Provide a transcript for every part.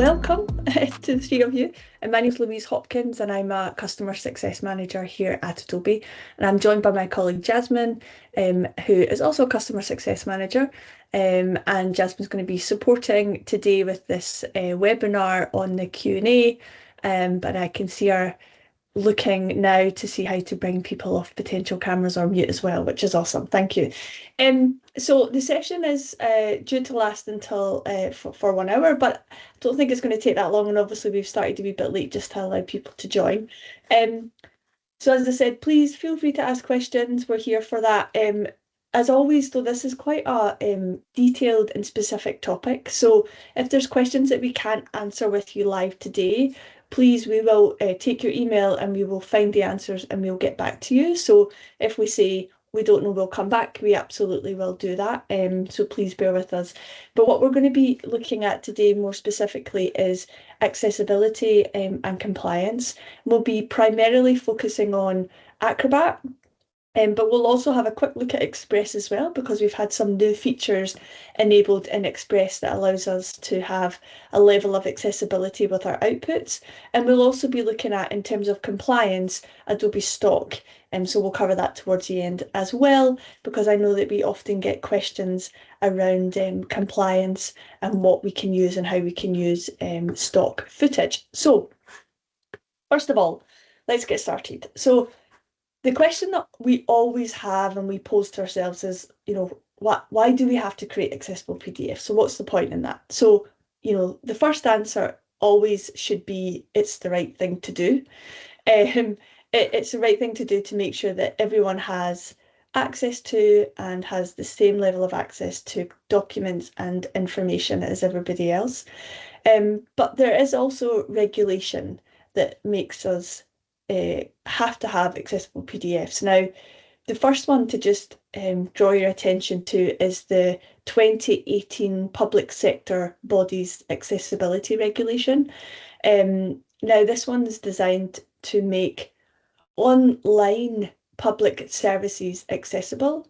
welcome to the three of you. And my name is Louise Hopkins, and I'm a Customer Success Manager here at Adobe. And I'm joined by my colleague Jasmine, who is also a Customer Success Manager. And Jasmine's going to be supporting today with this webinar on the Q&A. But I can see her looking now to see how to bring people off potential cameras or mute as well, which is awesome. Thank you. So the session is due to last until for 1 hour, but I don't think it's going to take that long. And obviously we've started a wee bit late just to allow people to join. So as I said, please feel free to ask questions. We're here for that. As always, though, this is quite a detailed and specific topic. So if there's questions that we can't answer with you live today, please, we will take your email and we will find the answers and we'll get back to you. So if we say we don't know, we'll come back, we absolutely will do that. So please bear with us. But what we're going to be looking at today more specifically is accessibility and compliance. We'll be primarily focusing on Acrobat. But we'll also have a quick look at Express as well, because we've had some new features enabled in Express that allows us to have a level of accessibility with our outputs. And we'll also be looking at, in terms of compliance, Adobe Stock. So we'll cover that towards the end as well, because I know that we often get questions around compliance and what we can use and how we can use stock footage. So first of all, let's get started. So the question that we always have and we pose to ourselves is, why do we have to create accessible PDFs? So what's the point in that? So, the first answer always should be, it's the right thing to do. It's the right thing to do to make sure that everyone has access to and has the same level of access to documents and information as everybody else. But there is also regulation that makes us have to have accessible PDFs. Now, the first one to just draw your attention to is the 2018 Public Sector Bodies Accessibility Regulation. Now, this one is designed to make online public services accessible.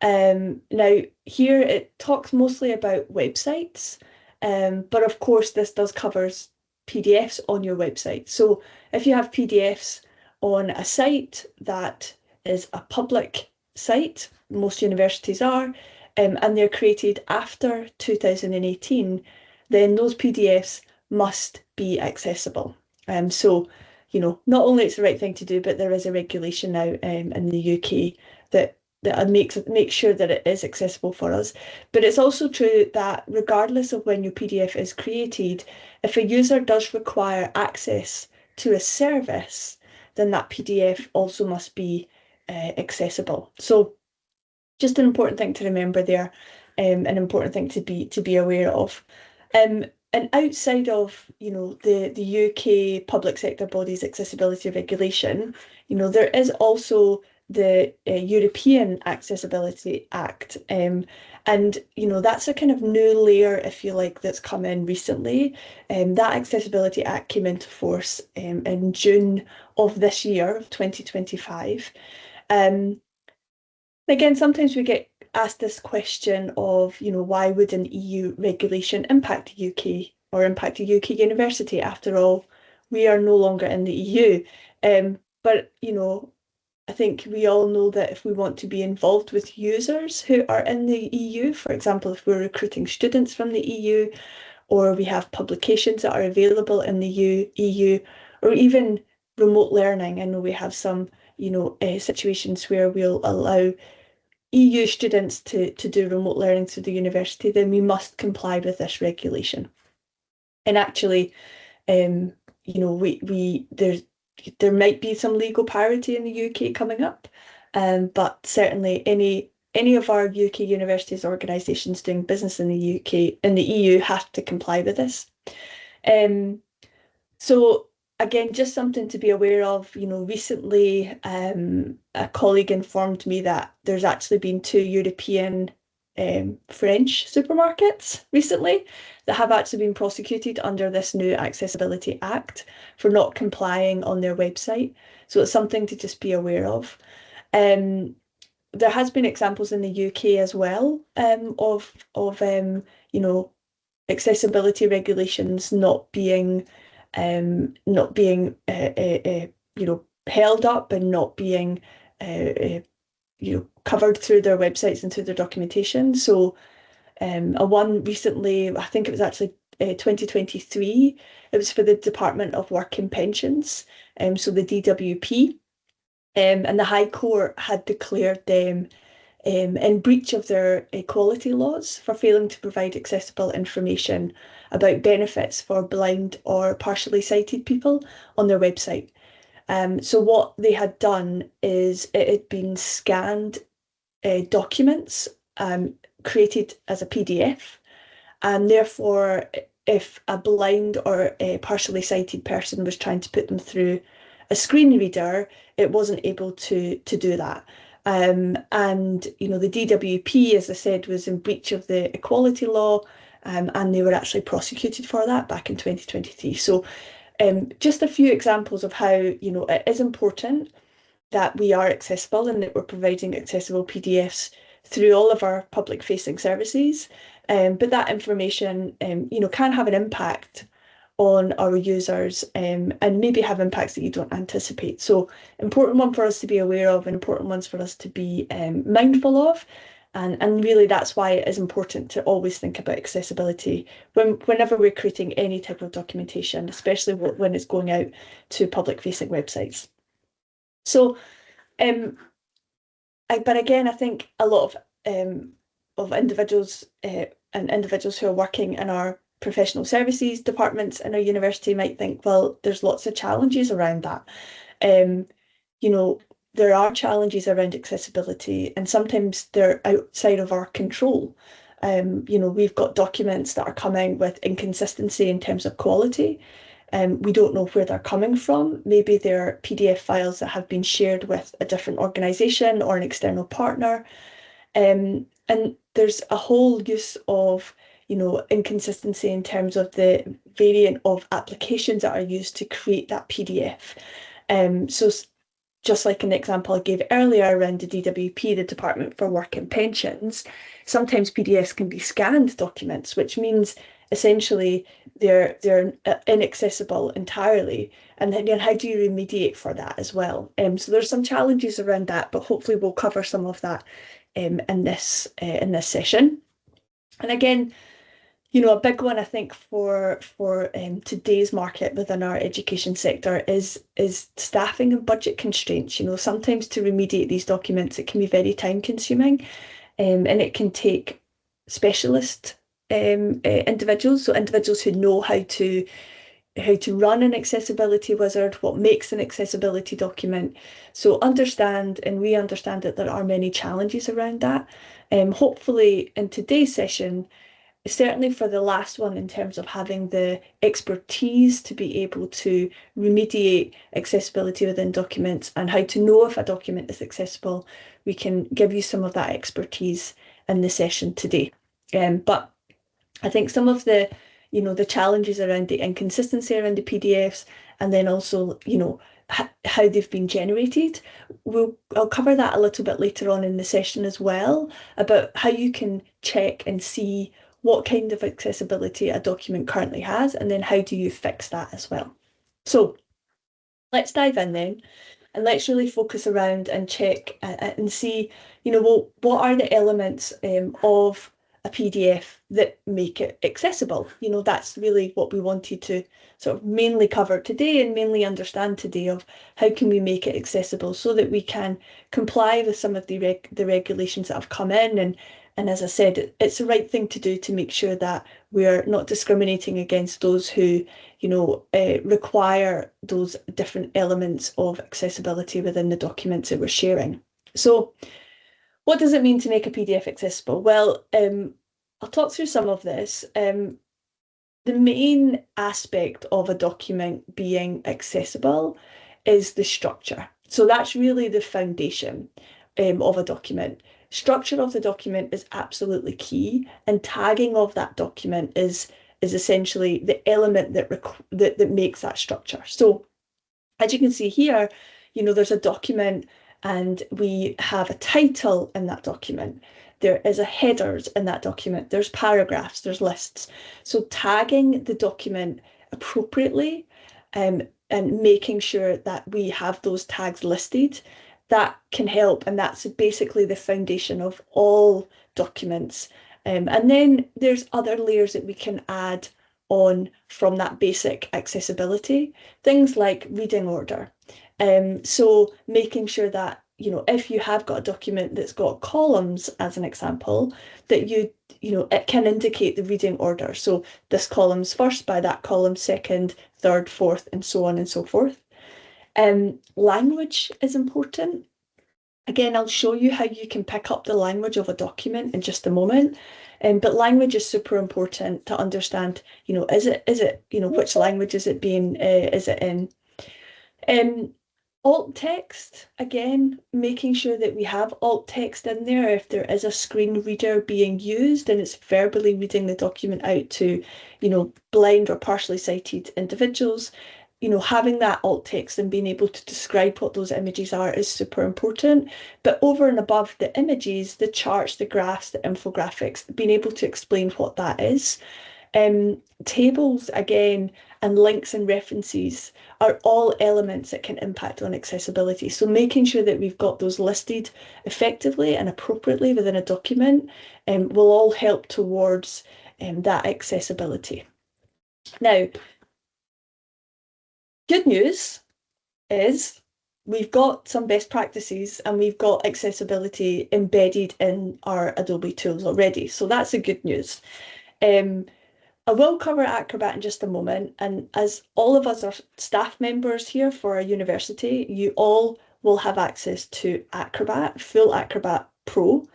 Now, here it talks mostly about websites, but of course this does covers PDFs on your website. So if you have PDFs on a site that is a public site, most universities are, and they're created after 2018, then those PDFs must be accessible. So, not only it's the right thing to do, but there is a regulation now in the UK that makes sure that it is accessible for us. But it's also true that regardless of when your PDF is created, if a user does require access to a service, then that PDF also must be accessible. So just an important thing to remember there, an important thing to be aware of. And outside of, the UK public sector bodies accessibility regulation, there is also the European Accessibility Act. And, that's a kind of new layer, if you like, that's come in recently. That Accessibility Act came into force in June of this year, of 2025. Again, sometimes we get asked this question of, why would an EU regulation impact the UK or impact a UK university? After all, we are no longer in the EU. But, I think we all know that if we want to be involved with users who are in the EU, for example, if we're recruiting students from the EU, or we have publications that are available in the EU, or even remote learning. I know we have some, situations where we'll allow EU students to do remote learning through the university, then we must comply with this regulation. And actually, there might be some legal parity in the UK coming up, but certainly any of our UK universities, organisations doing business in the UK, in the EU, have to comply with this. So again, just something to be aware of. Recently a colleague informed me that there's actually been 2 European French supermarkets recently that have actually been prosecuted under this new Accessibility Act for not complying on their website. So it's something to just be aware of. There has been examples in the UK as well of accessibility regulations not being held up and not being covered through their websites and through their documentation. So a one recently, I think it was actually 2023, it was for the Department of Work and Pensions, so the DWP, and the High Court had declared them in breach of their equality laws for failing to provide accessible information about benefits for blind or partially sighted people on their website. So what they had done is it had been scanned documents created as a PDF, and therefore if a blind or a partially sighted person was trying to put them through a screen reader, it wasn't able to do that. And the DWP, as I said, was in breach of the equality law, and they were actually prosecuted for that back in 2023. So just a few examples of how it is important that we are accessible and that we're providing accessible PDFs through all of our public facing services. But that information can have an impact on our users, and maybe have impacts that you don't anticipate. So important one for us to be aware of, and important ones for us to be mindful of. And really that's why it is important to always think about accessibility whenever we're creating any type of documentation, especially when it's going out to public facing websites. So but again, I think a lot of individuals and individuals who are working in our professional services departments in our university might think, well, there's lots of challenges around that. There are challenges around accessibility, and sometimes they're outside of our control. We've got documents that are coming with inconsistency in terms of quality. We don't know where they're coming from. Maybe they're PDF files that have been shared with a different organisation or an external partner. And there's a whole use of inconsistency in terms of the variant of applications that are used to create that PDF. So just like an example I gave earlier around the DWP, the Department for Work and Pensions, sometimes PDFs can be scanned documents, which means essentially they're inaccessible entirely. And then how do you remediate for that as well? So there's some challenges around that, but hopefully we'll cover some of that in this session. And again, a big one I think for today's market within our education sector is staffing and budget constraints. Sometimes to remediate these documents, it can be very time consuming, and it can take specialist individuals, so individuals who know how to run an accessibility wizard, what makes an accessibility document. So we understand that there are many challenges around that. Hopefully in today's session, certainly for the last one, in terms of having the expertise to be able to remediate accessibility within documents and how to know if a document is accessible, we can give you some of that expertise in the session today. But I think some of the challenges around the inconsistency around the PDFs, and then also how they've been generated, I'll cover that a little bit later on in the session as well, about how you can check and see what kind of accessibility a document currently has, and then how do you fix that as well. So let's dive in then, and let's really focus around and check and see, what are the elements of a PDF that make it accessible? That's really what we wanted to sort of mainly cover today and mainly understand today, of how can we make it accessible so that we can comply with some of the regulations that have come in. And as I said, it's the right thing to do to make sure that we're not discriminating against those who, require those different elements of accessibility within the documents that we're sharing. So what does it mean to make a PDF accessible? Well, I'll talk through some of this. The main aspect of a document being accessible is the structure. So that's really the foundation of a document. Structure of the document is absolutely key, and tagging of that document is essentially the element that makes that structure. So as you can see here, there's a document and we have a title in that document. there is a headers in that document, there's paragraphs, there's lists. So tagging the document appropriately and making sure that we have those tags listed, that can help. And that's basically the foundation of all documents. And then there's other layers that we can add on from that basic accessibility, things like reading order. So making sure that, you know, if you have got a document that's got columns, as an example, that you know, it can indicate the reading order. So this column's first, by that column second, third, fourth, and so on and so forth. Language is important. Again, I'll show you how you can pick up the language of a document in just a moment. But language is super important to understand, you know, is it, you know, which language is it being, is it in? Alt text, again, making sure that we have alt text in there if there is a screen reader being used and it's verbally reading the document out to, you know, blind or partially sighted individuals. You know, having that alt text and being able to describe what those images are is super important. But over and above the images, the charts, the graphs, the infographics, being able to explain what that is. Tables, again, and links and references are all elements that can impact on accessibility. So making sure that we've got those listed effectively and appropriately within a document will all help towards that accessibility. Now, good news is we've got some best practices and we've got accessibility embedded in our Adobe tools already. So that's the good news. I will cover Acrobat in just a moment, and as all of us are staff members here for our university, you all will have access to Acrobat, full Acrobat Pro.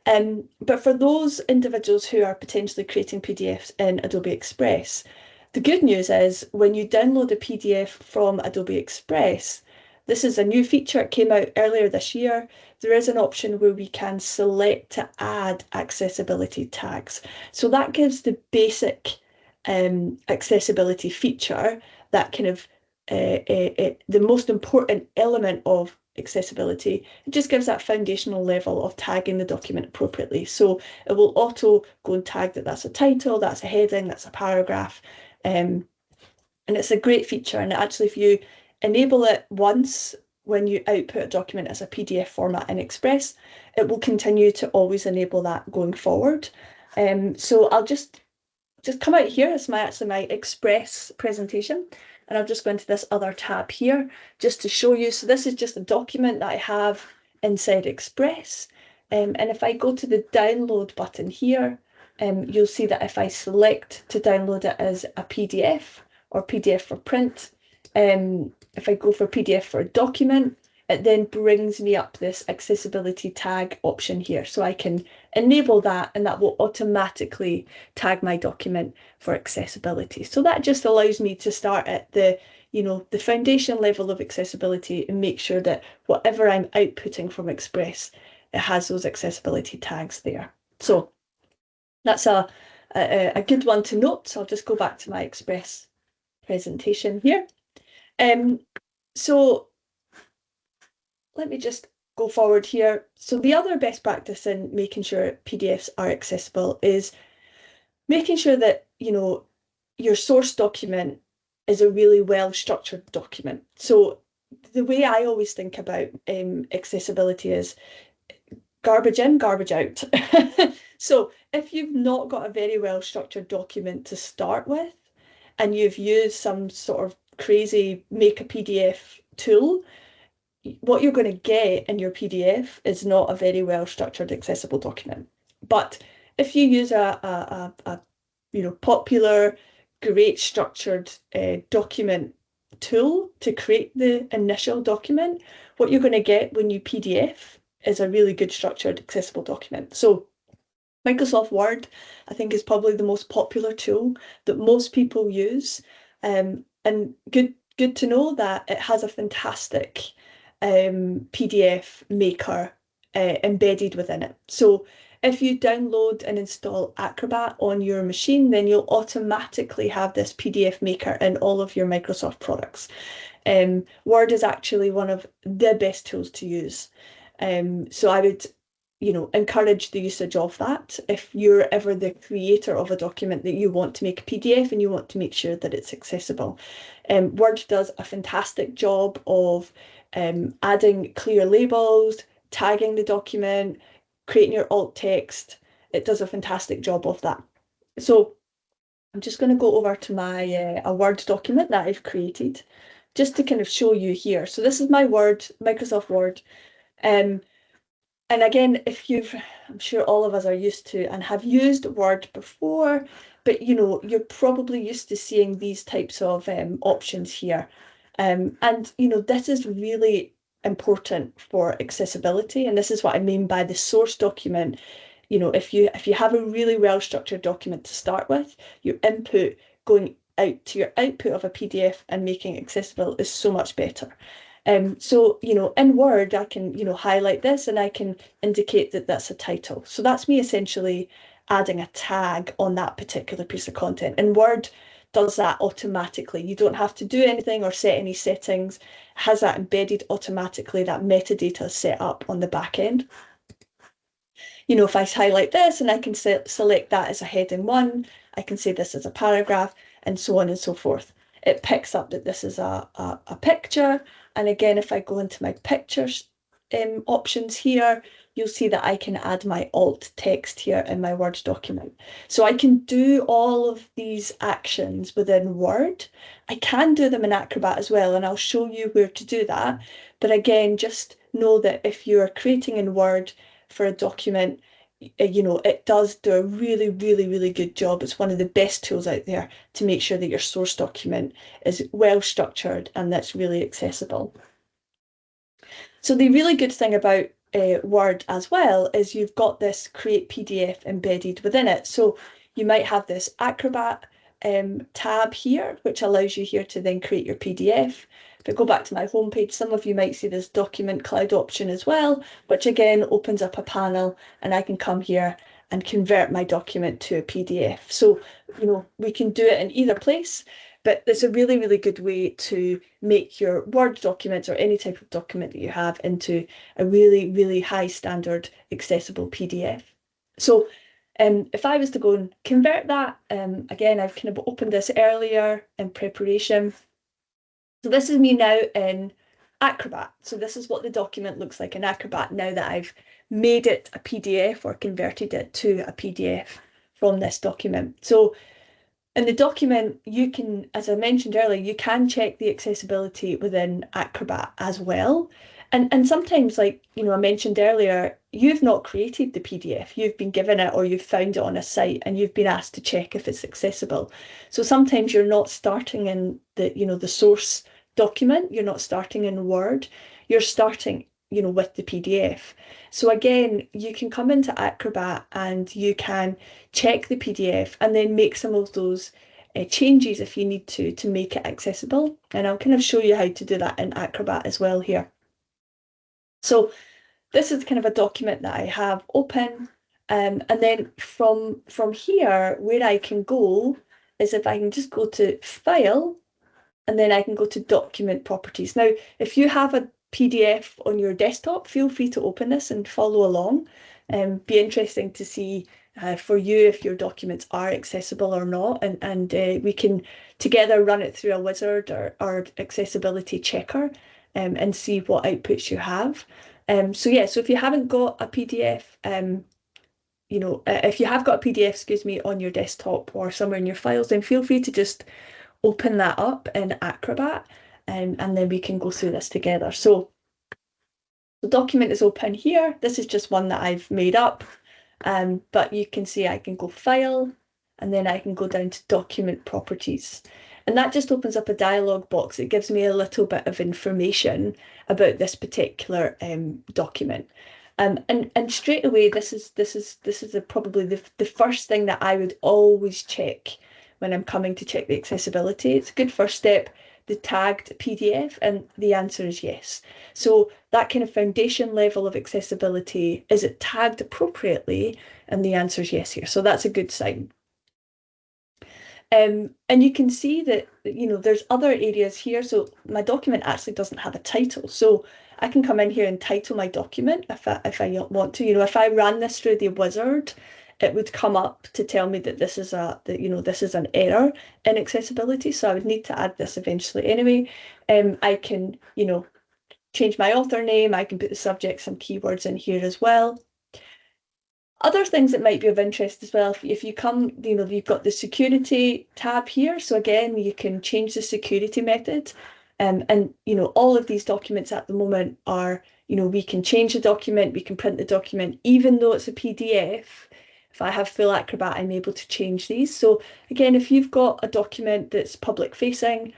But for those individuals who are potentially creating PDFs in Adobe Express, the good news is when you download a PDF from Adobe Express, this is a new feature, it came out earlier this year. There is an option where we can select to add accessibility tags. So that gives the basic accessibility feature, that kind of the most important element of accessibility. It just gives that foundational level of tagging the document appropriately. So it will auto go and tag that that's a title, that's a heading, that's a paragraph. And it's a great feature. And actually, if you enable it once when you output a document as a PDF format in Express, it will continue to always enable that going forward. So I'll just come out here. It's actually my Express presentation, and I'll just go into this other tab here just to show you. So this is just a document that I have inside Express. And if I go to the download button here, you'll see that if I select to download it as a PDF or PDF for print, if I go for PDF for a document, it then brings me up this accessibility tag option here. So I can enable that, and that will automatically tag my document for accessibility. So that just allows me to start at the, you know, the foundation level of accessibility and make sure that whatever I'm outputting from Express, it has those accessibility tags there. So that's a good one to note. So I'll just go back to my Express presentation here. So let me just go forward here. So the other best practice in making sure PDFs are accessible is making sure that, you know, your source document is a really well-structured document. So the way I always think about accessibility is garbage in, garbage out. So if you've not got a very well-structured document to start with, and you've used some sort of crazy make a PDF tool, what you're going to get in your PDF is not a very well structured accessible document. But if you use a you know, popular, great structured document tool to create the initial document, what you're going to get when you PDF is a really good structured accessible document. So Microsoft Word, I think, is probably the most popular tool that most people use. And good to know that it has a fantastic PDF maker embedded within it. So if you download and install Acrobat on your machine, then you'll automatically have this PDF maker in all of your Microsoft products. Word is actually one of the best tools to use. So I would encourage the usage of that if you're ever the creator of a document that you want to make a PDF and you want to make sure that it's accessible. Word does a fantastic job of adding clear labels, tagging the document, creating your alt text. It does a fantastic job of that. So I'm just going to go over to my a Word document that I've created just to kind of show you here. So this is my Word, Microsoft Word. And again, I'm sure all of us are used to and have used Word before, but you're probably used to seeing these types of options here. And this is really important for accessibility. And this is what I mean by the source document. If you have a really well-structured document to start with, your input going out to your output of a PDF and making it accessible is so much better. So, in Word, I can, highlight this and I can indicate that that's a title. So that's me essentially adding a tag on that particular piece of content. And Word does that automatically. You don't have to do anything or set any settings. It has that embedded automatically, that metadata set up on the back end. If I highlight this and I can select that as a heading 1, I can say this is a paragraph and so on and so forth. It picks up that this is a picture. And again, if I go into my pictures options here, you'll see that I can add my alt text here in my Word document. So I can do all of these actions within Word. I can do them in Acrobat as well, and I'll show you where to do that. But again, just know that if you're creating in Word for a document, it does do a really, really, really good job. It's one of the best tools out there to make sure that your source document is well structured and that's really accessible. So the really good thing about Word as well is you've got this Create PDF embedded within it. So you might have this Acrobat tab here, which allows you here to then create your PDF. If I go back to my homepage, some of you might see this document cloud option as well, which again opens up a panel and I can come here and convert my document to a PDF. So, we can do it in either place, but it's a really, really good way to make your Word documents or any type of document that you have into a really, really high standard accessible PDF. So if I was to go and convert that, again, I've kind of opened this earlier in preparation. So this is me now in Acrobat. So this is what the document looks like in Acrobat now that I've made it a PDF or converted it to a PDF from this document. So in the document, you can, as I mentioned earlier, you can check the accessibility within Acrobat as well. And sometimes, like, I mentioned earlier, you've not created the PDF, you've been given it or you've found it on a site and you've been asked to check if it's accessible. So sometimes you're not starting in the source document, you're not starting in Word, you're starting, with the PDF. So again, you can come into Acrobat and you can check the PDF and then make some of those changes if you need to make it accessible. And I'll kind of show you how to do that in Acrobat as well here. So this is kind of a document that I have open. And then from here, where I can go is if I can just go to File, and then I can go to Document Properties. Now, if you have a PDF on your desktop, feel free to open this and follow along. Be interesting to see for you if your documents are accessible or not, and we can together run it through a wizard or accessibility checker and see what outputs you have. So if you haven't got a PDF, if you have got a PDF, excuse me, on your desktop or somewhere in your files, then feel free to just open that up in Acrobat and then we can go through this together. So the document is open here. This is just one that I've made up, but you can see I can go File and then I can go down to Document Properties. And that just opens up a dialog box. It gives me a little bit of information about this particular document. And straight away, this is probably the first thing that I would always check when I'm coming to check the accessibility. It's a good first step, the tagged PDF, and the answer is yes. So that kind of foundation level of accessibility, is it tagged appropriately? And the answer is yes here. So that's a good sign. And you can see that, there's other areas here. So my document actually doesn't have a title. So I can come in here and title my document if I want to. If I ran this through the wizard, it would come up to tell me that this is this is an error in accessibility. So I would need to add this eventually anyway. I can, change my author name. I can put the subject, some keywords in here as well. Other things that might be of interest as well, if you come, you've got the security tab here. So again, you can change the security method. And all of these documents at the moment are, we can change the document, we can print the document, even though it's a PDF. If I have full Acrobat, I'm able to change these. So again, if you've got a document that's public facing,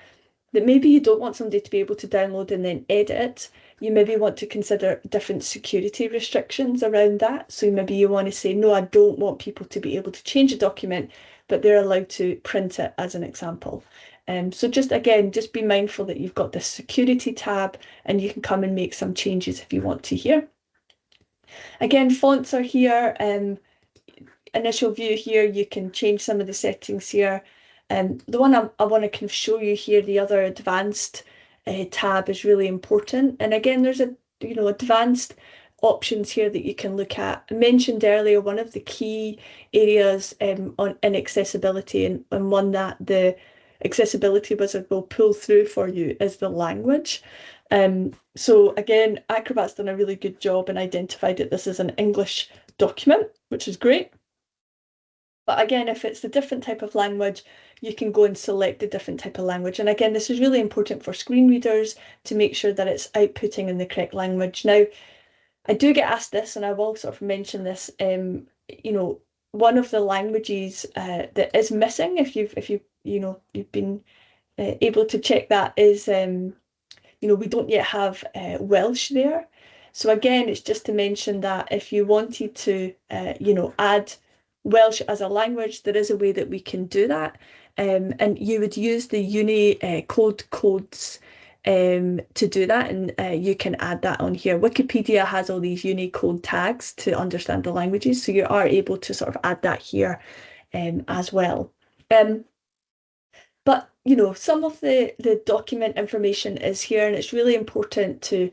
that maybe you don't want somebody to be able to download and then edit it, you maybe want to consider different security restrictions around that. So maybe you want to say, no, I don't want people to be able to change a document, but they're allowed to print it, as an example. So just be mindful that you've got this security tab and you can come and make some changes if you want to here. Again, fonts are here. Initial view here, you can change some of the settings here. The one I want to kind of show you here, the other advanced tab is really important. And again, there's advanced options here that you can look at. I mentioned earlier, one of the key areas in accessibility and one that the accessibility wizard will pull through for you is the language. So again, Acrobat's done a really good job and identified that this is an English document, which is great. But again, if it's a different type of language, you can go and select a different type of language. And again, this is really important for screen readers to make sure that it's outputting in the correct language. Now, I do get asked this, and I will sort of mention this, one of the languages that is missing, if you've been able to check that, is, we don't yet have Welsh there. So again, it's just to mention that if you wanted to, add Welsh as a language, there is a way that we can do that. And you would use the Unicode codes to do that, and you can add that on here. Wikipedia has all these Unicode tags to understand the languages, so you are able to sort of add that here as well. But some of the document information is here, and it's really important to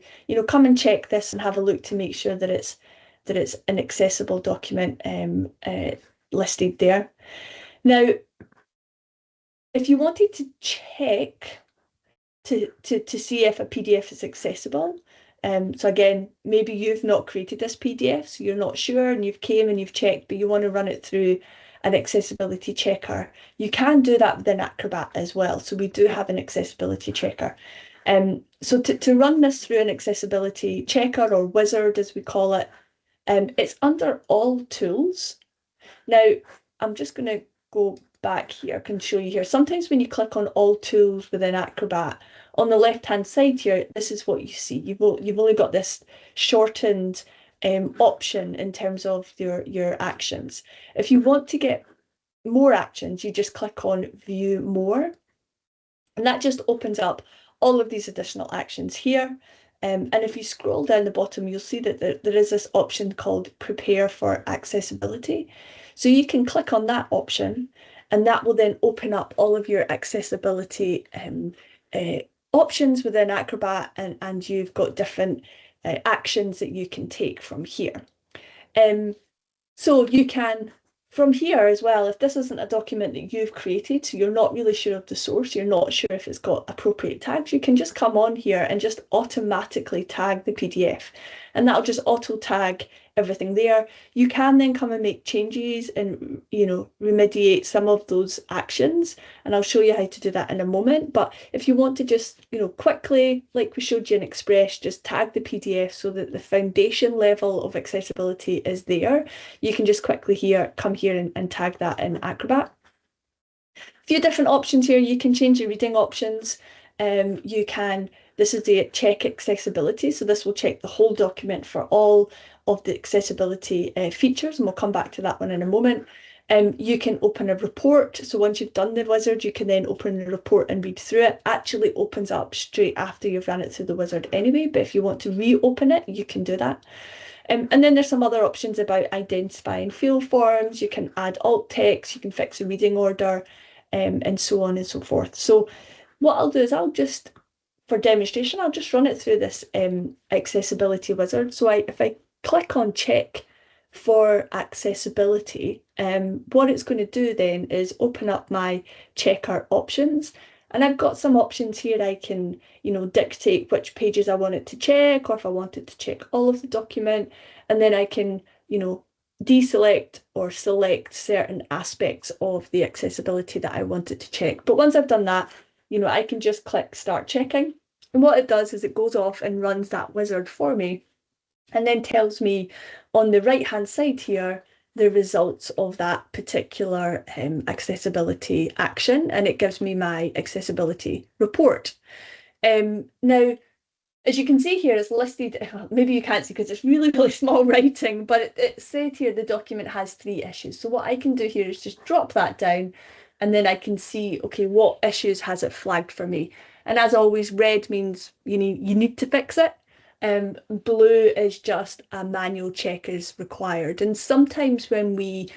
come and check this and have a look to make sure that it's an accessible document listed there. Now, if you wanted to check to see if a PDF is accessible, so again, maybe you've not created this PDF, so you're not sure, and you've came and you've checked, but you want to run it through an accessibility checker. You can do that within Acrobat as well. So we do have an accessibility checker. So to run this through an accessibility checker, or wizard as we call it, it's under all tools. Now, I'm just going to go back here, I can show you here. Sometimes when you click on all tools within Acrobat, on the left-hand side here, this is what you see. You've only got this shortened option in terms of your actions. If you want to get more actions, you just click on View More, and that just opens up all of these additional actions here. And if you scroll down the bottom, you'll see that there is this option called Prepare for Accessibility. So you can click on that option, and that will then open up all of your accessibility options within Acrobat, and you've got different actions that you can take from here. So you can, from here as well, if this isn't a document that you've created, so you're not really sure of the source, you're not sure if it's got appropriate tags, you can just come on here and just automatically tag the PDF, and that'll just auto tag everything there. You can then come and make changes and remediate some of those actions, and I'll show you how to do that in a moment. But if you want to just quickly, like we showed you in Express, just tag the PDF so that the foundation level of accessibility is there, you can just quickly come here and tag that in Acrobat. A few different options here. You can change the reading options. This is the check accessibility, so this will check the whole document for all of the accessibility features, and we'll come back to that one in a moment. You can open a report, so once you've done the wizard, you can then open the report and read through it. Actually opens up straight after you've run it through the wizard anyway, but if you want to reopen it, you can do that. And then there's some other options about identifying field forms. You can add alt text, you can fix the reading order, and so on and so forth. So what I'll do is I'll just for demonstration, I'll just run it through this accessibility wizard. So if I click on check for accessibility, what it's going to do then is open up my checker options. And I've got some options here. I can, dictate which pages I want it to check, or if I want it to check all of the document. And then I can, deselect or select certain aspects of the accessibility that I want it to check. But once I've done that, I can just click start checking. And what it does is it goes off and runs that wizard for me, and then tells me on the right-hand side here the results of that particular accessibility action, and it gives me my accessibility report. Now, as you can see here, it's listed, maybe you can't see because it's really, really small writing, but it said here the document has 3 issues. So what I can do here is just drop that down, and then I can see, okay, what issues has it flagged for me? And as always, red means you need to fix it. Blue is just a manual check is required. And sometimes when we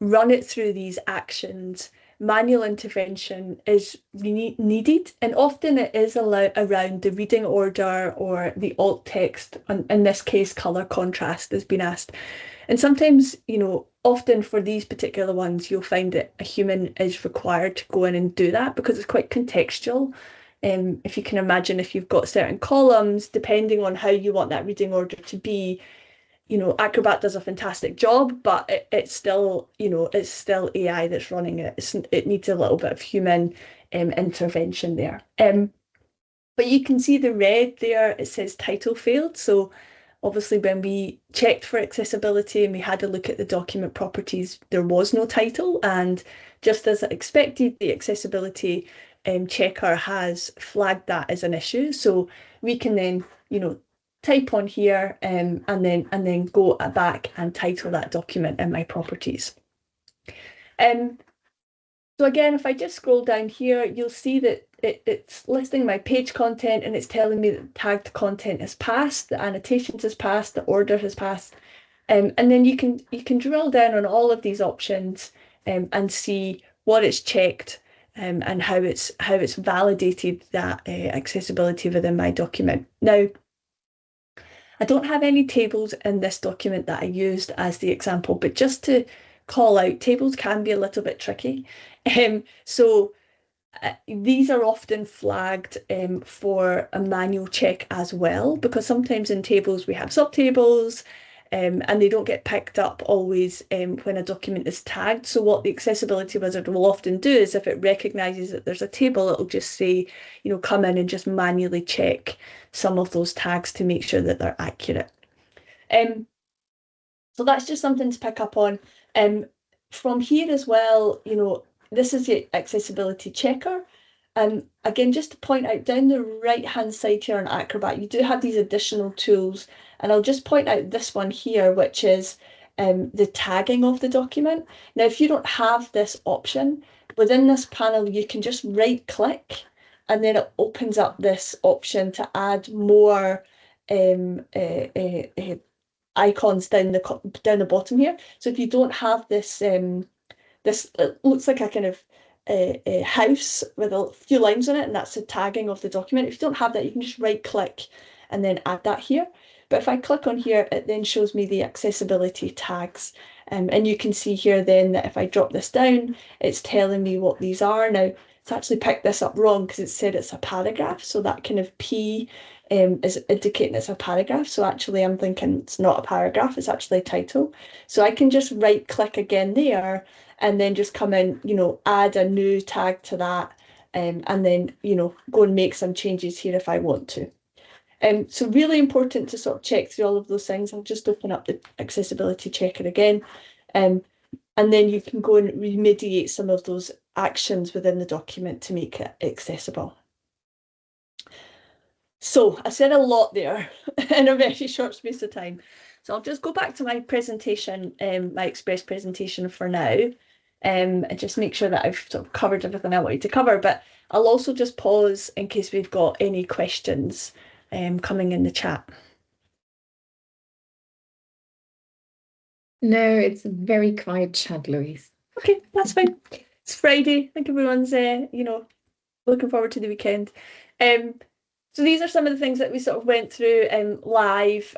run it through these actions, manual intervention is needed, and often it is around the reading order or the alt text, in this case color contrast has been asked. And sometimes, often for these particular ones, you'll find that a human is required to go in and do that because it's quite contextual. If you can imagine, if you've got certain columns, depending on how you want that reading order to be, Acrobat does a fantastic job, but it's still, it's still AI that's running it. It needs a little bit of human intervention there. But you can see the red there, it says title failed. So obviously when we checked for accessibility and we had a look at the document properties, there was no title. And just as expected, the accessibility checker has flagged that as an issue. So we can then, type on here and then go back and title that document in my properties. So again, if I just scroll down here, you'll see that it's listing my page content, and it's telling me that tagged content has passed, the annotations has passed, the order has passed. And then you can drill down on all of these options and see what it's checked and how it's validated that accessibility within my document. Now, I don't have any tables in this document that I used as the example, but just to call out, tables can be a little bit tricky. So these are often flagged for a manual check as well, because sometimes in tables we have subtables, and they don't get picked up always when a document is tagged. So what the accessibility wizard will often do is, if it recognises that there's a table, it'll just say, come in and just manually check some of those tags to make sure that they're accurate. So that's just something to pick up on. From here as well, this is the accessibility checker. Again, just to point out, down the right-hand side here on Acrobat, you do have these additional tools, and I'll just point out this one here, which is the tagging of the document. Now, if you don't have this option, within this panel, you can just right-click, and then it opens up this option to add more icons down the bottom here. So if you don't have this, this it looks like a kind of a house with a few lines on it, and that's the tagging of the document. If you don't have that, you can just right click and then add that here. But if I click on here, it then shows me the accessibility tags. And you can see here then that if I drop this down, it's telling me what these are. Now, it's actually picked this up wrong because it said it's a paragraph. So that kind of P is indicating it's a paragraph. So actually I'm thinking it's not a paragraph, it's actually a title. So I can just right click again there and then just come in, add a new tag to that, and then, go and make some changes here if I want to. So really important to sort of check through all of those things. I'll just open up the accessibility checker again. And then you can go and remediate some of those actions within the document to make it accessible. So I said a lot there in a very short space of time. So I'll just go back to my presentation, my Express presentation for now, and just make sure that I've sort of covered everything I wanted to cover. But I'll also just pause in case we've got any questions coming in the chat. No, it's a very quiet chat, Louise. Okay, that's fine. It's Friday. I think everyone's, looking forward to the weekend. So these are some of the things that we sort of went through live,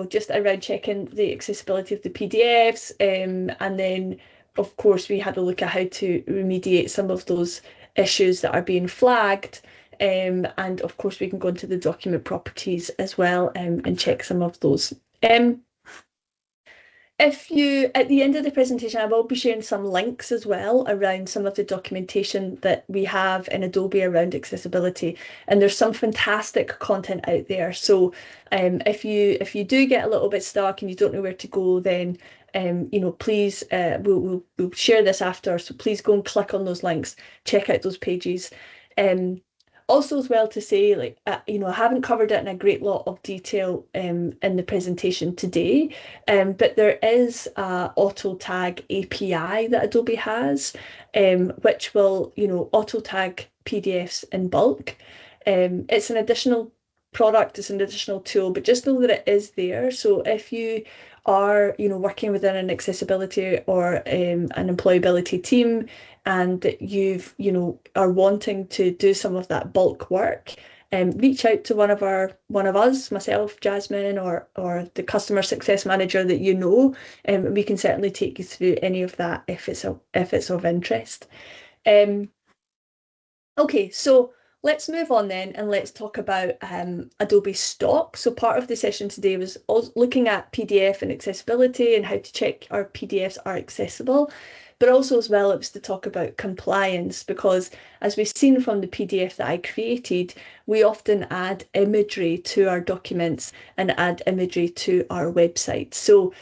just around checking the accessibility of the PDFs. And then, of course, we had a look at how to remediate some of those issues that are being flagged. And of course, we can go into the document properties as well and check some of those. If you, at the end of the presentation, I will be sharing some links as well around some of the documentation that we have in Adobe around accessibility. And there's some fantastic content out there. So if you do get a little bit stuck and you don't know where to go, then please, we'll share this after. So please go and click on those links, check out those pages. Also, as well to say, like, I haven't covered it in a great lot of detail in the presentation today, but there is a auto tag API that Adobe has, which will, auto tag PDFs in bulk. It's an additional product, it's an additional tool, but just know that it is there. So if you are, working within an accessibility or an employability team, and that you've, are wanting to do some of that bulk work, reach out to one of us, myself, Jasmine, or the customer success manager that and we can certainly take you through any of that if it's of interest. Okay, so let's move on then and let's talk about Adobe Stock. So part of the session today was looking at PDF and accessibility and how to check our PDFs are accessible. But also as well, it was to talk about compliance, because as we've seen from the PDF that I created, we often add imagery to our documents and add imagery to our website. So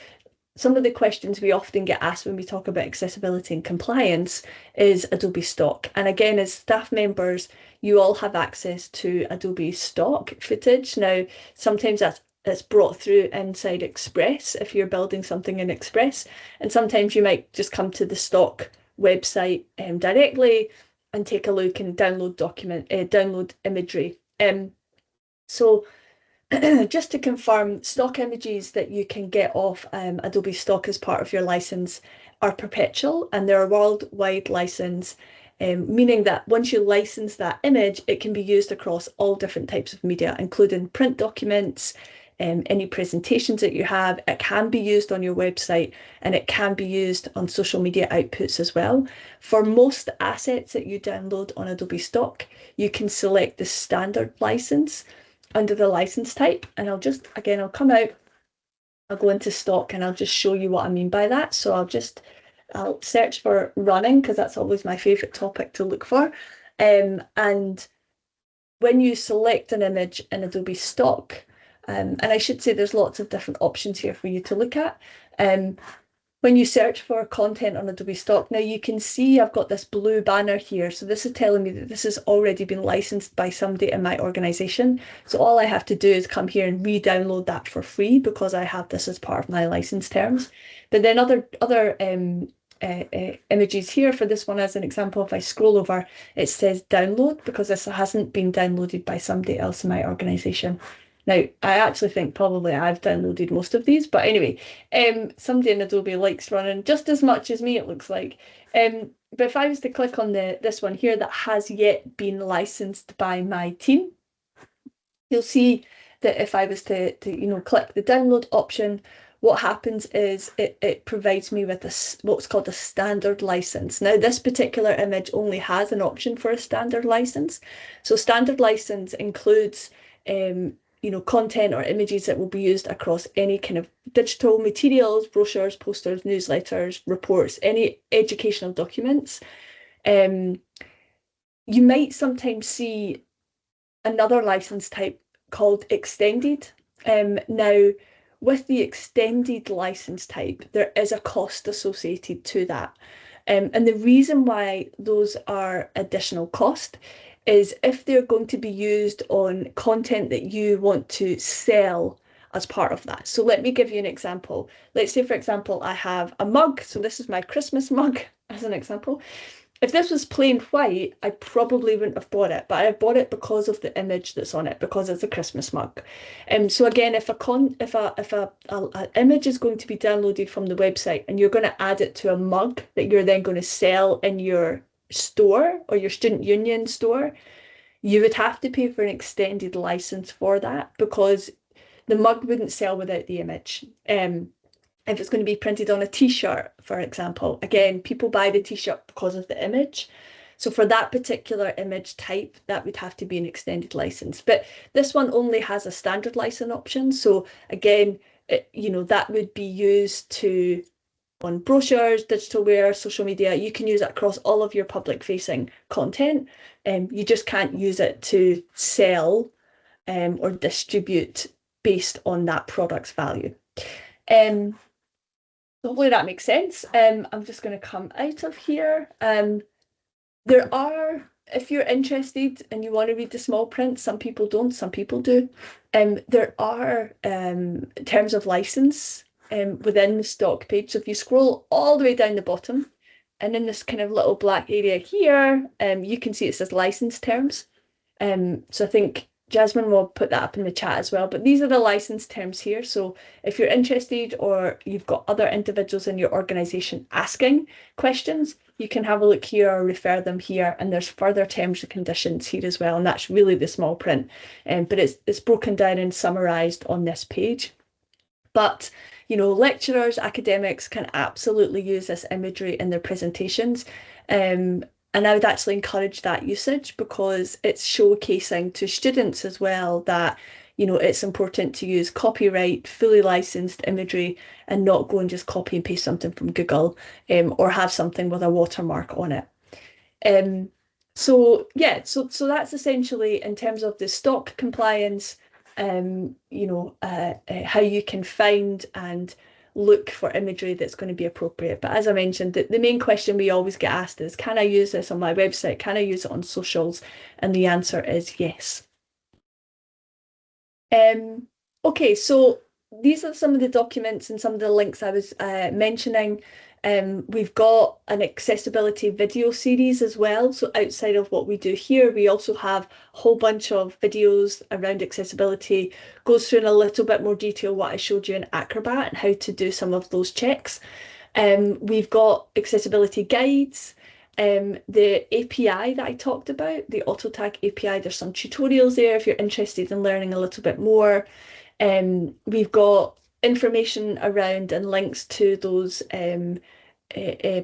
some of the questions we often get asked when we talk about accessibility and compliance is Adobe Stock. And again, as staff members, you all have access to Adobe Stock footage. Now, sometimes that's brought through inside Express if you're building something in Express. And sometimes you might just come to the Stock website directly and take a look and download imagery. So just to confirm, stock images that you can get off Adobe Stock as part of your license are perpetual, and they're a worldwide license, meaning that once you license that image, it can be used across all different types of media, including print documents, any presentations that you have. It can be used on your website, and it can be used on social media outputs as well. For most assets that you download on Adobe Stock, you can select the standard license under the license type. And I'll come out, I'll go into Stock, and I'll just show you what I mean by that. So I'll search for running, because that's always my favorite topic to look for. And when you select an image in Adobe Stock, and I should say there's lots of different options here for you to look at. When you search for content on Adobe Stock, now you can see I've got this blue banner here. So this is telling me that this has already been licensed by somebody in my organization. So all I have to do is come here and re-download that for free, because I have this as part of my license terms. But then other images here, for this one as an example, if I scroll over, it says download, because this hasn't been downloaded by somebody else in my organization. Now, I actually think probably I've downloaded most of these, but anyway, somebody in Adobe likes running just as much as me, it looks like. But if I was to click on this one here that has yet been licensed by my team, you'll see that if I was to click the download option, what happens is it provides me with what's called a standard license. Now, this particular image only has an option for a standard license. So standard license includes content or images that will be used across any kind of digital materials, brochures, posters, newsletters, reports, any educational documents. You might sometimes see another license type called extended. Now, with the extended license type, there is a cost associated to that. And the reason why those are additional cost is if they're going to be used on content that you want to sell as part of that. So let me give you an example. Let's say, for example, I have a mug. So this is my Christmas mug as an example. If this was plain white, I probably wouldn't have bought it, but I bought it because of the image that's on it, because it's a Christmas mug. So again, if an image is going to be downloaded from the website and you're going to add it to a mug that you're then going to sell in your store or your student union store, you would have to pay for an extended license for that because the mug wouldn't sell without the image. If it's going to be printed on a t-shirt, for example, again, people buy the t-shirt because of the image. So for that particular image type, that would have to be an extended license. But this one only has a standard license option. So again, that would be used to on brochures, digitalware, social media. You can use it across all of your public facing content. You just can't use it to sell or distribute based on that product's value. Hopefully that makes sense. I'm just going to come out of here. There are, if you're interested and you want to read the small print, some people don't, some people do. There are terms of license within the stock page. So if you scroll all the way down the bottom, and in this kind of little black area here, you can see it says license terms. So I think Jasmine will put that up in the chat as well. But these are the license terms here. So if you're interested or you've got other individuals in your organisation asking questions, you can have a look here or refer them here. And there's further terms and conditions here as well. And that's really the small print. But it's broken down and summarised on this page. But lecturers, academics can absolutely use this imagery in their presentations. And I would actually encourage that usage because it's showcasing to students as well that, it's important to use copyright, fully licensed imagery and not go and just copy and paste something from Google or have something with a watermark on it. So that's essentially in terms of the stock compliance, how you can find and look for imagery that's going to be appropriate. But as I mentioned, the main question we always get asked is, can I use this on my website? Can I use it on socials? And the answer is yes. Okay, so these are some of the documents and some of the links I was mentioning. We've got an accessibility video series as well. So outside of what we do here, we also have a whole bunch of videos around accessibility, goes through in a little bit more detail what I showed you in Acrobat and how to do some of those checks. We've got accessibility guides, the API that I talked about, the AutoTag API, there's some tutorials there if you're interested in learning a little bit more. We've got information around and links to those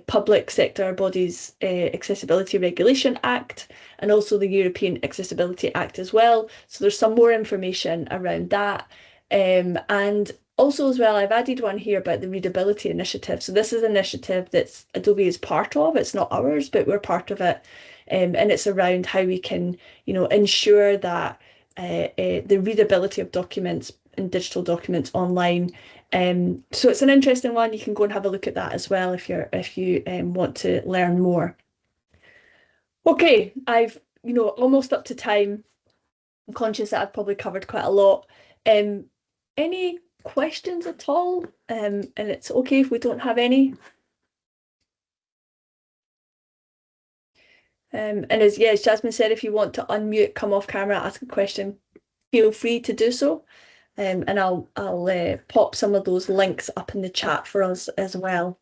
public sector bodies Accessibility Regulation Act and also the European Accessibility Act as well. So there's some more information around that. And also as well, I've added one here about the Readability Initiative. So this is an initiative that Adobe is part of. It's not ours, but we're part of it. And it's around how we can, ensure that the readability of documents and digital documents online. So it's an interesting one. You can go and have a look at that as well if you want to learn more. Okay, I've almost up to time. I'm conscious that I've probably covered quite a lot. Any questions at all? And it's okay if we don't have any. And as Jasmine said, if you want to unmute, come off camera, ask a question, feel free to do so. And I'll pop some of those links up in the chat for us as well.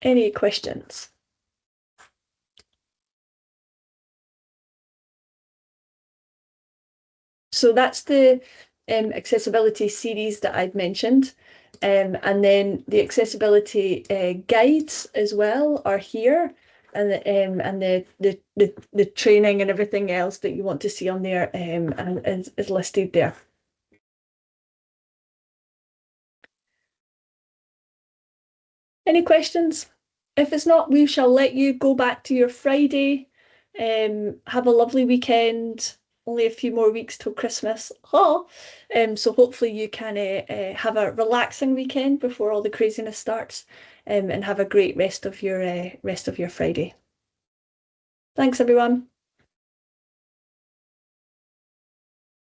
Any questions? So that's the accessibility series that I'd mentioned. And then the accessibility guides as well are here. And the training and everything else that you want to see on there is listed there. Any questions? If it's not, we shall let you go back to your Friday. Have a lovely weekend. Only a few more weeks till Christmas. So hopefully you can have a relaxing weekend before all the craziness starts, and have a great rest of your Friday. Thanks, everyone.